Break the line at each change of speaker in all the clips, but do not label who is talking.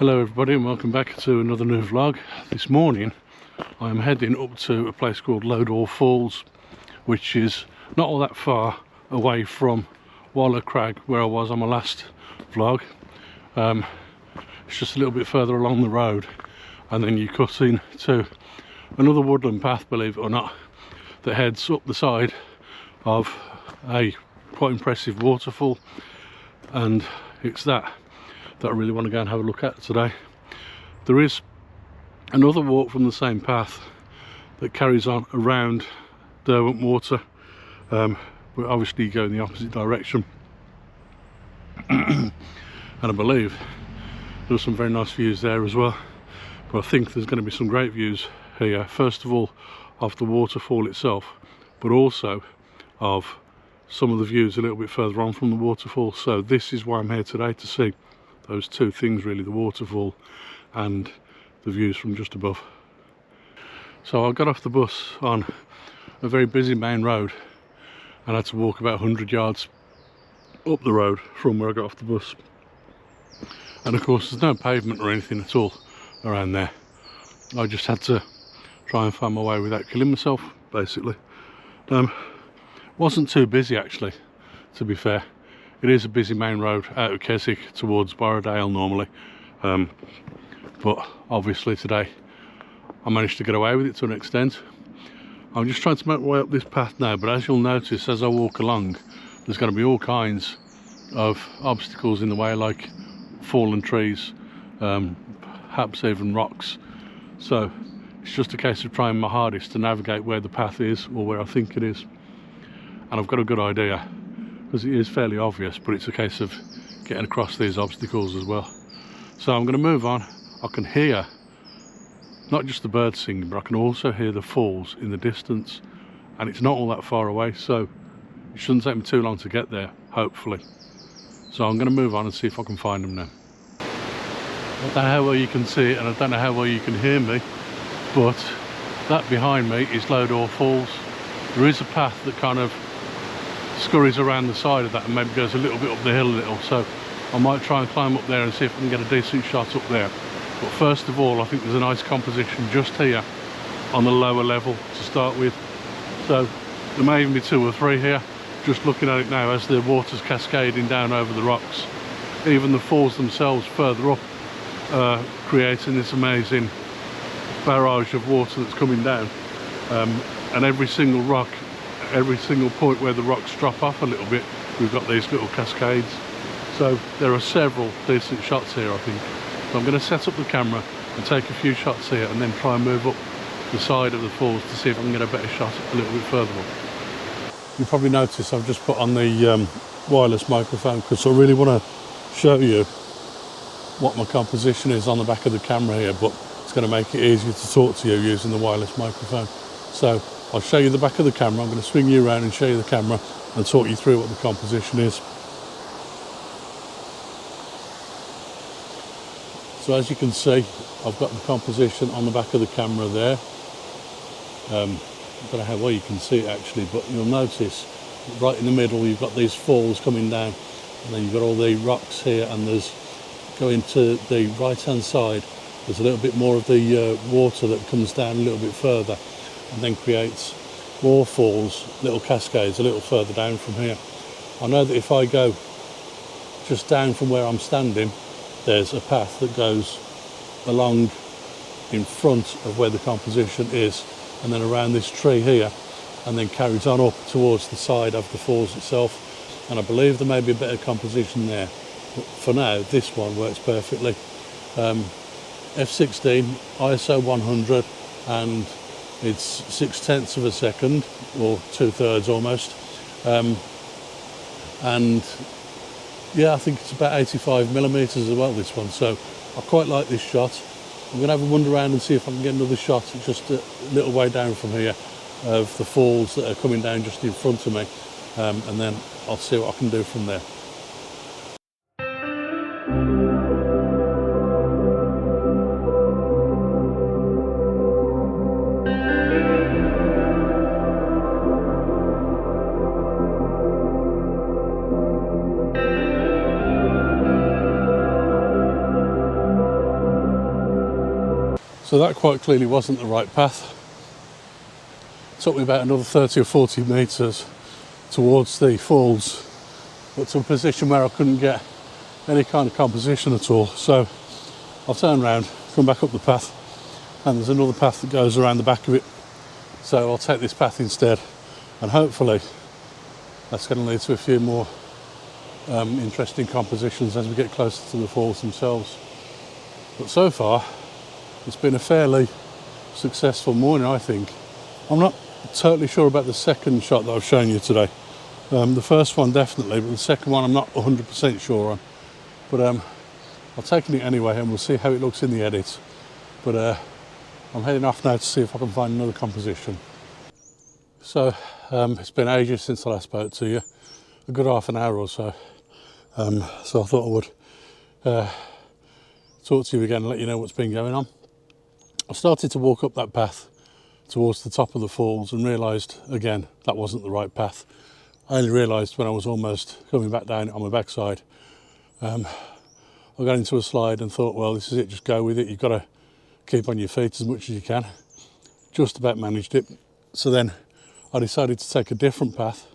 Hello everybody and welcome back to another new vlog. This morning I'm heading up to a place called Lodore Falls, which is not all that far away from Wallow Crag where I was on my last vlog. It's just a little bit further along the road and then you cut into another woodland path, believe it or not, that heads up the side of a quite impressive waterfall, and it's that I really want to go and have a look at today. There is another walk from the same path that carries on around Derwent Water, but obviously you go in the opposite direction. And I believe there's some very nice views there as well, but I think there's going to be some great views here, first of all of the waterfall itself, but also of some of the views a little bit further on from the waterfall. So this is why I'm here today, to see those two things really, the waterfall and the views from just above. So I got off the bus on a very busy main road and had to walk about 100 yards up the road from where I got off the bus, and of course there's no pavement or anything at all around there. I just had to try and find my way without killing myself, basically. Wasn't too busy actually, to be fair. It is a busy main road out of Keswick towards Borrowdale normally, but obviously today I managed to get away with it to an extent. I'm just trying to make my way up this path now, but as you'll notice as I walk along, there's going to be all kinds of obstacles in the way, like fallen trees, perhaps even rocks. So it's just a case of trying my hardest to navigate where the path is, or where I think it is. And I've got a good idea, because it is fairly obvious, but it's a case of getting across these obstacles as well. So I'm going to move on. I can hear not just the birds singing, but I can also hear the falls in the distance, and it's not all that far away, so it shouldn't take me too long to get there, hopefully. So I'm going to move on and see if I can find them now. I don't know how well you can see it, and I don't know how well you can hear me, but that behind me is Lodore Falls. There is a path that kind of scurries around the side of that and maybe goes a little bit up the hill a little, so I might try and climb up there and see if I can get a decent shot up there. But first of all, I think there's a nice composition just here on the lower level to start with, so there may even be two or three here. Just looking at it now as the water's cascading down over the rocks, even the falls themselves further up creating this amazing barrage of water that's coming down, and every single rock, every single point where the rocks drop off a little bit, we've got these little cascades. So there are several decent shots here, I think. So I'm going to set up the camera and take a few shots here, and then try and move up the side of the falls to see if I can get a better shot a little bit further up. You probably notice I've just put on the wireless microphone, because I really want to show you what my composition is on the back of the camera here, but it's going to make it easier to talk to you using the wireless microphone. So I'll show you the back of the camera. I'm going to swing you around and show you the camera and talk you through what the composition is. So as you can see, I've got the composition on the back of the camera there. I don't know how well you can see it actually, but you'll notice right in the middle you've got these falls coming down, and then you've got all the rocks here, and there's, going to the right hand side, there's a little bit more of the water that comes down a little bit further and then creates more falls, little cascades a little further down from here. I know that if I go just down from where I'm standing, there's a path that goes along in front of where the composition is, and then around this tree here, and then carries on up towards the side of the falls itself. And I believe there may be a better composition there, but for now this one works perfectly. F16, ISO 100, and it's 0.6 of a second, or 2/3 almost. And yeah, I think it's about 85mm as well, this one, so I quite like this shot. I'm going to have a wander around and see if I can get another shot just a little way down from here of the falls that are coming down just in front of me, and then I'll see what I can do from there. So that quite clearly wasn't the right path. It took me about another 30 or 40 metres towards the falls, but to a position where I couldn't get any kind of composition at all. So I'll turn around, come back up the path, and there's another path that goes around the back of it. So I'll take this path instead, and hopefully that's going to lead to a few more interesting compositions as we get closer to the falls themselves. But so far, it's been a fairly successful morning, I think. I'm not totally sure about the second shot that I've shown you today. The first one definitely, but the second one I'm not 100% sure on. But I've taken it anyway, and we'll see how it looks in the edit. But I'm heading off now to see if I can find another composition. So it's been ages since I last spoke to you, a good half an hour or so. So I thought I would talk to you again and let you know what's been going on. I started to walk up that path towards the top of the falls and realised again that wasn't the right path. I only realised when I was almost coming back down on my backside. I got into a slide and thought, well, this is it, just go with it. You've got to keep on your feet as much as you can. Just about managed it. So then I decided to take a different path,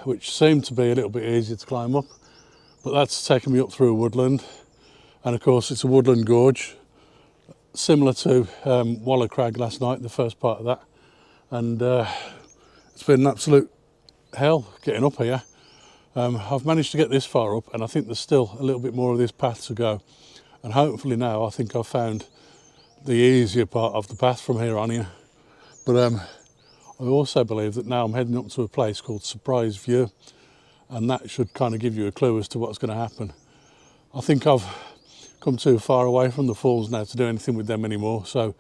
which seemed to be a little bit easier to climb up, but that's taken me up through a woodland, and of course it's a woodland gorge similar to Wallow Crag last night, the first part of that, and it's been an absolute hell getting up here. I've managed to get this far up, and I think there's still a little bit more of this path to go, and hopefully now I think I've found the easier part of the path from here on in. But I also believe that now I'm heading up to a place called Surprise View, and that should kind of give you a clue as to what's going to happen. I think I've come too far away from the falls now to do anything with them anymore, so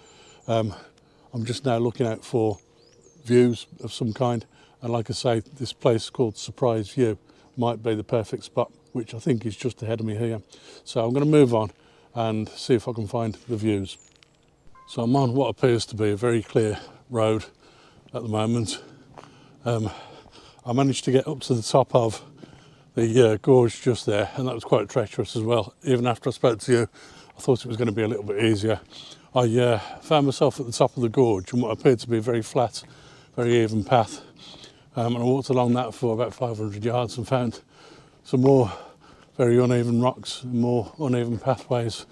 I'm just now looking out for views of some kind, and like I say, this place called Surprise View might be the perfect spot, which I think is just ahead of me here. So I'm going to move on and see if I can find the views. So I'm on what appears to be a very clear road at the moment. I managed to get up to the top of the gorge just there, and that was quite treacherous as well. Even after I spoke to you, I thought it was going to be a little bit easier. I found myself at the top of the gorge on what appeared to be a very flat, very even path, and I walked along that for about 500 yards and found some more very uneven rocks and more uneven pathways,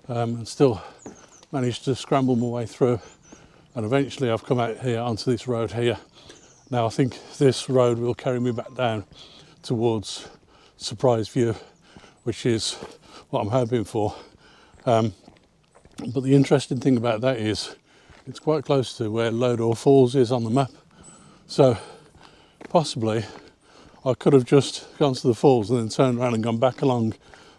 and still managed to scramble my way through, and eventually I've come out here onto this road here. Now I think this road will carry me back down towards Surprise View, which is what I'm hoping for. But the interesting thing about that is it's quite close to where Lodore Falls is on the map. So possibly I could have just gone to the falls and then turned around and gone back along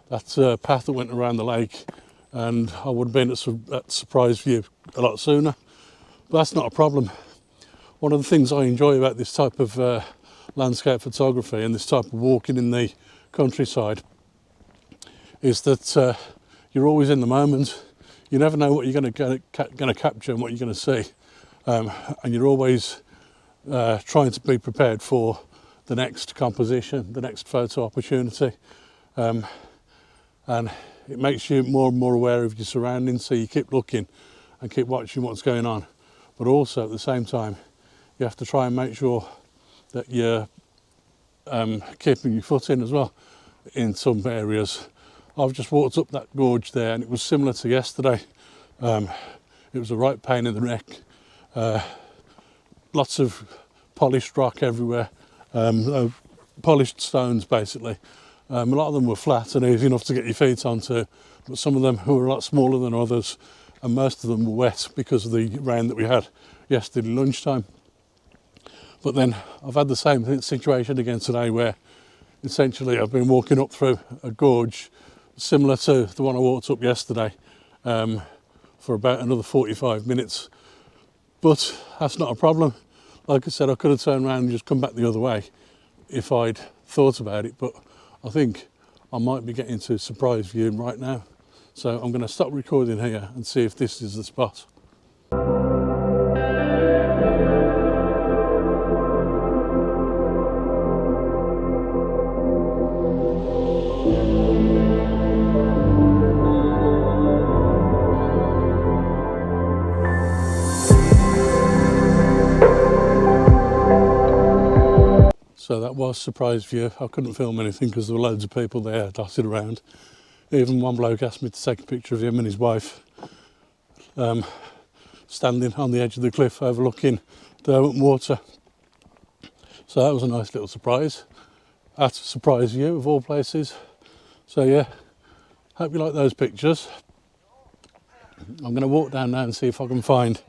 that path that went around the lake, and I would have been at Surprise View a lot sooner. But that's not a problem. One of the things I enjoy about this type of landscape photography and this type of walking in the countryside is that you're always in the moment. You never know what you're going to capture and what you're going to see, and you're always trying to be prepared for the next composition, the next photo opportunity, and it makes you more and more aware of your surroundings, so you keep looking and keep watching what's going on. But also at the same time, you have to try and make sure that you're keeping your foot in as well in some areas. I've just walked up that gorge there, and it was similar to yesterday. It was a right pain in the neck. Lots of polished rock everywhere, polished stones basically. A lot of them were flat and easy enough to get your feet onto, but some of them were a lot smaller than others, and most of them were wet because of the rain that we had yesterday lunchtime. But then I've had the same situation again today, where essentially I've been walking up through a gorge similar to the one I walked up yesterday for about another 45 minutes. But that's not a problem. Like I said, I could have turned around and just come back the other way if I'd thought about it, but I think I might be getting to Surprise View right now. So I'm going to stop recording here and see if this is the spot. So that was surprise view. I couldn't film anything because there were loads of people there dotted around. Even one bloke asked me to take a picture of him and his wife standing on the edge of the cliff overlooking Derwent Water. So that was a nice little surprise. That's a surprise view of all places. So yeah, hope you like those pictures. I'm going to walk down now and see if I can find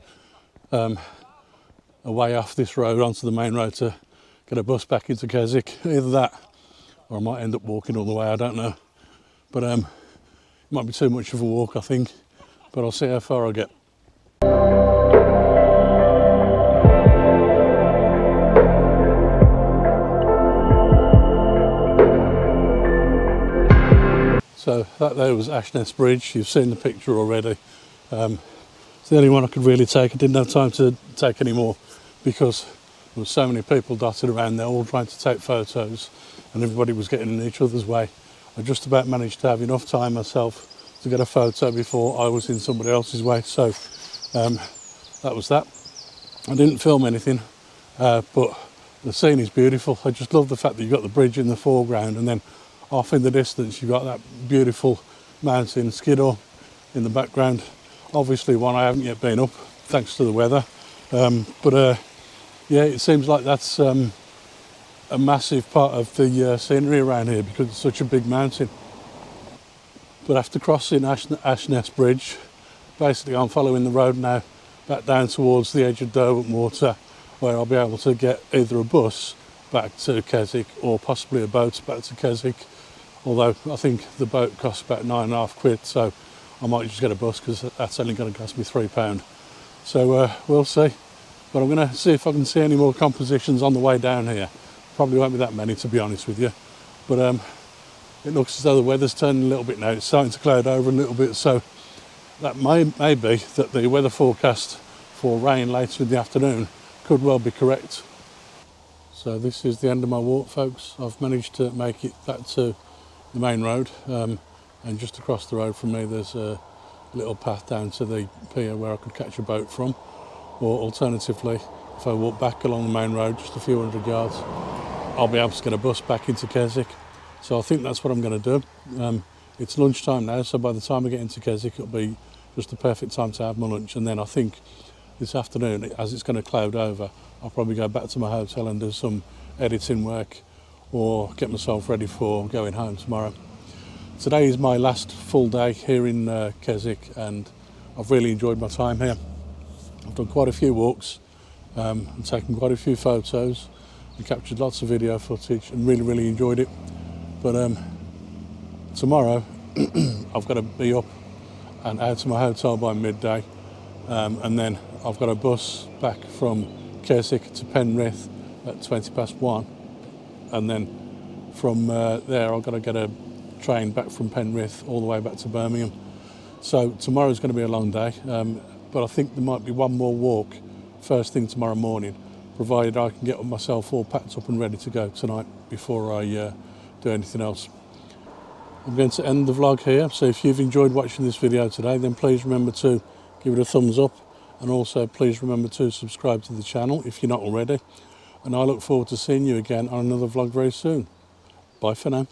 a way off this road onto the main road to get a bus back into Keswick. Either that or I might end up walking all the way, I don't know. But it might be too much of a walk, I think. But I'll see how far I get. So that there was Ashness Bridge. You've seen the picture already. It's the only one I could really take. I didn't have time to take any more because there were so many people dotted around there all trying to take photos and everybody was getting in each other's way. I just about managed to have enough time myself to get a photo before I was in somebody else's way. So that was that. I didn't film anything, but the scene is beautiful. I just love the fact that you've got the bridge in the foreground and then off in the distance you've got that beautiful mountain Skiddaw in the background. Obviously one I haven't yet been up thanks to the weather, but yeah, it seems like that's a massive part of the scenery around here because it's such a big mountain. But after crossing Ashness Bridge, basically I'm following the road now back down towards the edge of Derwent Water, where I'll be able to get either a bus back to Keswick or possibly a boat back to Keswick. Although I think the boat costs about £9.5, so I might just get a bus because that's only going to cost me £3. So we'll see. But I'm going to see if I can see any more compositions on the way down here. Probably won't be that many, to be honest with you. But it looks as though the weather's turning a little bit now. It's starting to cloud over a little bit, so that may be that the weather forecast for rain later in the afternoon could well be correct. So this is the end of my walk, folks. I've managed to make it back to the main road, and just across the road from me there's a little path down to the pier where I could catch a boat from, or alternatively if I walk back along the main road just a few hundred yards I'll be able to get a bus back into Keswick. So I think that's what I'm going to do. It's lunchtime now, so by the time I get into Keswick it'll be just the perfect time to have my lunch, and then I think this afternoon, as it's going to cloud over, I'll probably go back to my hotel and do some editing work or get myself ready for going home tomorrow. Today is my last full day here in Keswick, and I've really enjoyed my time here. I've done quite a few walks and taken quite a few photos and captured lots of video footage and really enjoyed it. But tomorrow I've got to be up and out to my hotel by midday, and then I've got a bus back from Keswick to Penrith at 1:20, and then from there I've got to get a train back from Penrith all the way back to Birmingham. So tomorrow's going to be a long day, but I think there might be one more walk first thing tomorrow morning, provided I can get myself all packed up and ready to go tonight before I do anything else. I'm going to end the vlog here, so if you've enjoyed watching this video today, then please remember to give it a thumbs up, and also please remember to subscribe to the channel if you're not already, and I look forward to seeing you again on another vlog very soon. Bye for now.